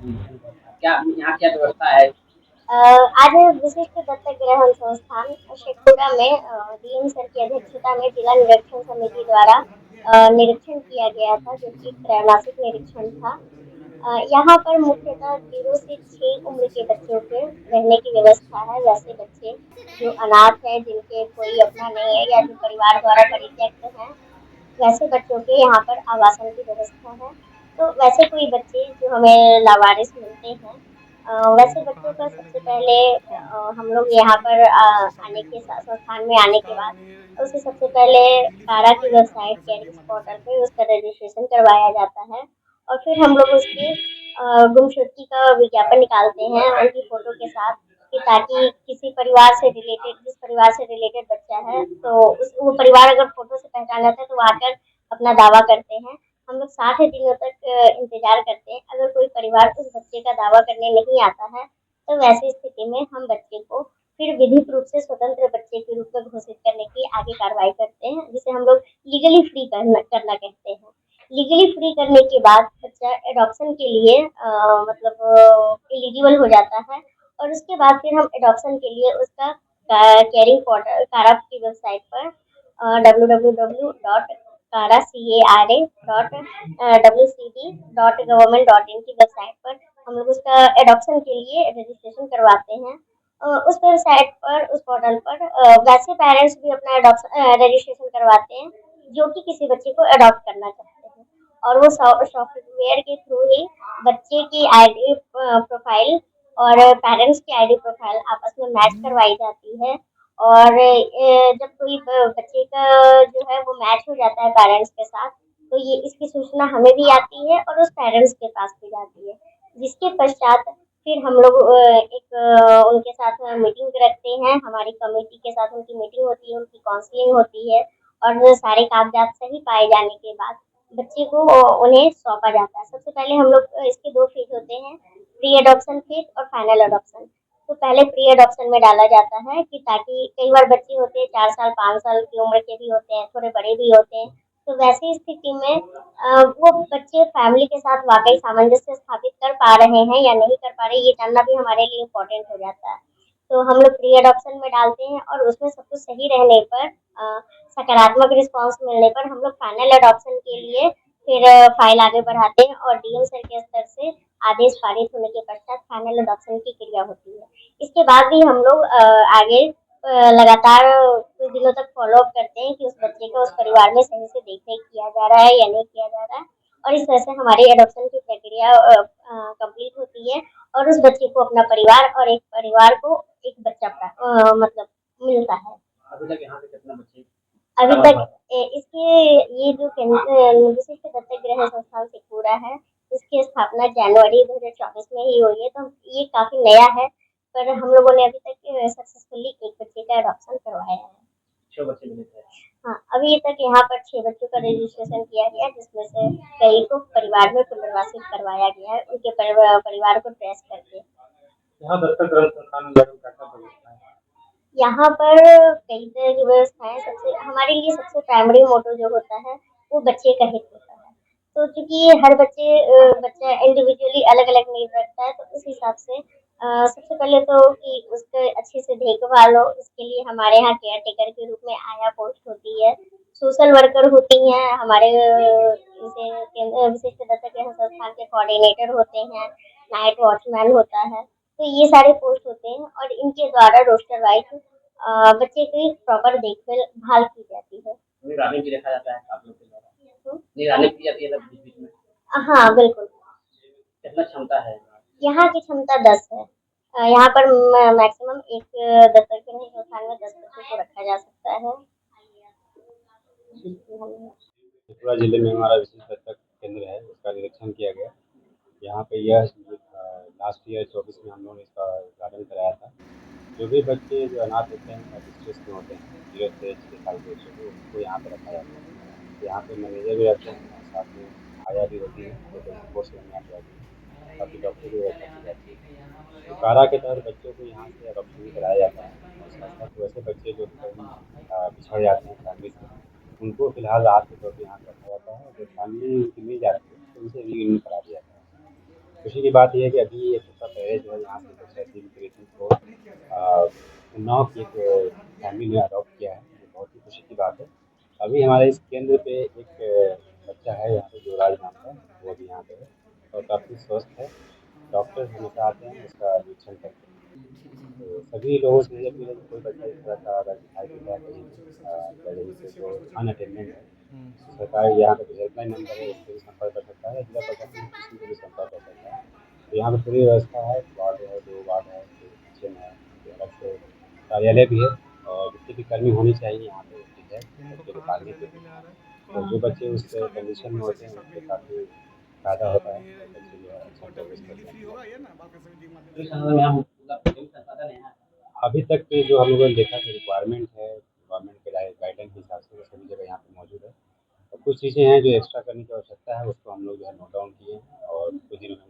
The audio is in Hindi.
क्या यहाँ क्या व्यवस्था है? आज विशिष्ट दत्तक ग्रहण संस्थान शेखपुरा में डीएम सर की अध्यक्षता में जिला निरीक्षण समिति द्वारा निरीक्षण किया गया था, जो कि त्रैमासिक निरीक्षण था। यहाँ पर मुख्यतः 0 से 6 उम्र के बच्चों के रहने की व्यवस्था है। वैसे बच्चे जो अनाथ है, जिनके कोई अपना नहीं है या जो परिवार द्वारा परित्यक्त हैं, वैसे बच्चों के यहाँ पर आवासन की व्यवस्था है। तो वैसे कोई बच्चे जो हमें लावारिस मिलते हैं, वैसे बच्चों का सबसे पहले हम लोग यहाँ पर आने के संस्थान में आने के बाद उसे सबसे पहले कारा की वेबसाइट कैरिंग्स पोर्टल पे उसका रजिस्ट्रेशन करवाया जाता है। और फिर हम लोग उसके गुमशुदगी का विज्ञापन निकालते हैं उनकी फोटो के साथ, कि ताकि किसी परिवार से रिलेटेड, जिस परिवार से रिलेटेड बच्चा है, तो उस वो परिवार अगर फोटो से पहचान जाता है तो वो आकर अपना दावा करते हैं। हम लोग 60 दिनों तक इंतजार करते हैं। अगर कोई परिवार उस बच्चे का दावा करने नहीं आता है, तो वैसी स्थिति में हम बच्चे को फिर विधिक रूप से स्वतंत्र बच्चे के रूप में घोषित करने की आगे कार्रवाई करते हैं, जिसे हम लोग लीगली फ्री करना कहते हैं। लीगली फ्री करने के बाद बच्चा एडॉप्शन के लिए मतलब एलिजिबल हो जाता है। और उसके बाद फिर हम एडॉप्शन के लिए उसका कैरिंग पोर्टल कारा की वेबसाइट पर www.cara.wcd.gov.in की वेबसाइट पर हम लोग उसका एडॉप्शन के लिए रजिस्ट्रेशन करवाते हैं। उस वेबसाइट पर, उस पोर्टल पर वैसे पेरेंट्स भी अपना एडॉप्शन रजिस्ट्रेशन करवाते हैं जो कि किसी बच्चे को अडॉप्ट करना चाहते हैं। और वो सॉफ्टवेयर के थ्रू ही बच्चे की आईडी प्रोफाइल और पेरेंट्स की आईडी प्रोफाइल आपस में मैच करवाई जाती है। और जब कोई बच्चे का जो है वो मैच हो जाता है पेरेंट्स के साथ, तो ये इसकी सूचना हमें भी आती है और उस पेरेंट्स के पास भी जाती है। जिसके पश्चात फिर हम लोग उनके साथ मीटिंग रखते हैं। हमारी कमेटी के साथ उनकी मीटिंग होती है, उनकी काउंसलिंग होती है। और वो सारे कागजात सही पाए जाने के बाद बच्चे को उन्हें सौंपा जाता है। सबसे पहले हम लोग इसके 2 फेज होते हैं, प्री एडॉप्शन फेज और फाइनल एडॉप्शन। तो पहले प्री एडॉप्शन में डाला जाता है, कि ताकि कई बार बच्चे होते हैं 4 साल 5 साल की उम्र के भी होते हैं, थोड़े बड़े भी होते हैं। तो वैसी स्थिति में वो बच्चे फैमिली के साथ वाकई सामंजस्य स्थापित कर पा रहे हैं या नहीं कर पा रहे, ये जानना भी हमारे लिए इम्पोर्टेंट हो जाता है। तो हम लोग प्री एडॉप्शन में डालते हैं और उसमें सब कुछ सही रहने पर, सकारात्मक रिस्पांस मिलने पर हम लोग फाइनल एडॉप्शन के लिए फिर फाइल आगे बढ़ाते हैं और डीएम सर के स्तर से आदेश पारित होने के पश्चात फाइनल एडॉप्शन की क्रिया होती है। इसके बाद भी हम लोग आगे लगातार कुछ दिनों तक फॉलो अप करते हैं कि उस बच्चे को उस परिवार में सही से देख रेख किया जा रहा है या नहीं किया जा रहा है। और इस तरह से हमारी एडॉप्शन की प्रक्रिया कंप्लीट होती है और उस बच्चे को अपना परिवार और एक परिवार को एक बच्चा मतलब मिलता है। अभी तक यहाँ पे कितने बच्चे? अभी तक इसके ये जो विशिष्ट दत्तक ग्रहण संस्थान शेखपुरा है, इसकी स्थापना जनवरी 2024 में ही हुई है, तो ये काफी नया है। पर हम लोगों ने अभी तक सक्सेसफुली एक बच्चे का एडॉप्शन करवाया है। 6 बच्चे मिले थे। हाँ, अभी तक यहाँ पर 6 बच्चों का रजिस्ट्रेशन किया गया, जिसमें से कई को परिवार में पुनर्वासित करवाया गया है, उनके परिवार को ट्रेस करके। यहाँ दत्तक ग्रहण संस्थान में क्या क्या व्यवस्था है? यहाँ पर कई तरह की व्यवस्थाएं, सबसे हमारे लिए सबसे प्राइमरी मोटो जो होता है वो बच्चे का हित होता है। तो चूंकि हर बच्चा इंडिविजुअली अलग अलग नीड रखता है, तो उस हिसाब से सबसे पहले तो कि उसके अच्छे से देखभाल हो, इसके लिए हमारे यहाँ केयर टेकर के रूप में आया पोस्ट होती है, सोशल वर्कर होती हैं हमारे, जैसे विशिष्ट दत्तक ग्रहण संस्थान के कोऑर्डिनेटर होते हैं, नाइट वॉचमैन होता है। तो ये सारे पोस्ट होते हैं और इनके द्वारा रोस्टर वाइज बच्चे की प्रॉपर देखभाल भाल की जाती है। निगरानी भी रखा जाता है आप लोग के द्वारा? हम्म, निगरानी की जाती है बीच बीच में? हाँ बिल्कुल। कितना क्षमता है? यहाँ की क्षमता 10 है। यहाँ पर मैक्सिमम एक दत्तक ग्रहण संस्थान में 10 बच्चों को रखा जा सकता है। त्रिपुरा जिले में हमारा विशेष दत्तक केंद्र है, उसका निरीक्षण किया गया। यहाँ पे यह लास्ट ईयर 24 में हम लोगों ने इसका उद्घाटन कराया था। जो भी बच्चे जो अनाथ होते हैं या डिस्ट्रेस में होते हैं, 0 से 6 साल के बच्चे को, उनको यहाँ पे रखा जाता है। यहाँ पे मैनेजर भी रहते हैं और साथ में आया भी होती है, सोशल सपोर्ट करने आती जाती है, बाकी डॉक्टर की व्यवस्था की जाती है। तो कारा के तहत बच्चों को यहाँ से अडॉप्शन भी कराया जाता है और साथ साथ वैसे बच्चे जो कहीं पिछड़ जाते हैं फैमिली से, उनको फिलहाल राहत के तौर पे यहाँ पे रखा जाता है। जब फैमिली उनकी मिल जाती है तो उनसे रीयूनियन करा दिया जाता है। खुशी की बात ये है कि अभी एक हफ्ता पहले जो है यहाँ पे एक ऐसी बेटी को उन्नाव की एक फैमिली ने अडॉप्ट किया है, जो बहुत ही खुशी की बात है। अभी हमारे इस केंद्र पे एक बच्चा है यहाँ पे युवराज नाम का, वो भी यहाँ पे है और काफ़ी स्वस्थ है। डॉक्टर हमेशा आते हैं उसका निरीक्षण करते हैं। तो सभी लोगों से यही अपील है कि कोई बच्चा इस तरह का अगर दिखाई देता है कहीं पे या यहीं पे जो अनअटेंडेंट है, तो सरकारी यहाँ पे जो हेल्पलाइन नंबर है उस पर भी संपर्क कर सकता है, जिला प्रशासन किसी को भी संपर्क कर सकता है। तो यहाँ पे पूरी व्यवस्था है, वार्ड है, 2 वार्ड है, फिर किचन है, फिर अलग से कार्यालय भी है और जितने भी कर्मी होने चाहिए यहाँ पे उपस्थित है बच्चे को पालने के लिए। तो जो बच्चे उस कंडीशन में होते हैं उनसे काफ़ी फ़ायदा होता है और बच्चे जो है अच्छा प्रोग्रेस करते हैं। अभी तक के जो हम लोगों ने देखा कि रिक्वायरमेंट है, गवर्नमेंट के गाइडलाइन के हिसाब से वो सभी जगह यहाँ पे मौजूद है। और कुछ चीज़ें हैं जो एक्स्ट्रा करने की आवश्यकता है, उसको हम लोग जो है नोट डाउन किए हैं और कुछ दिनों में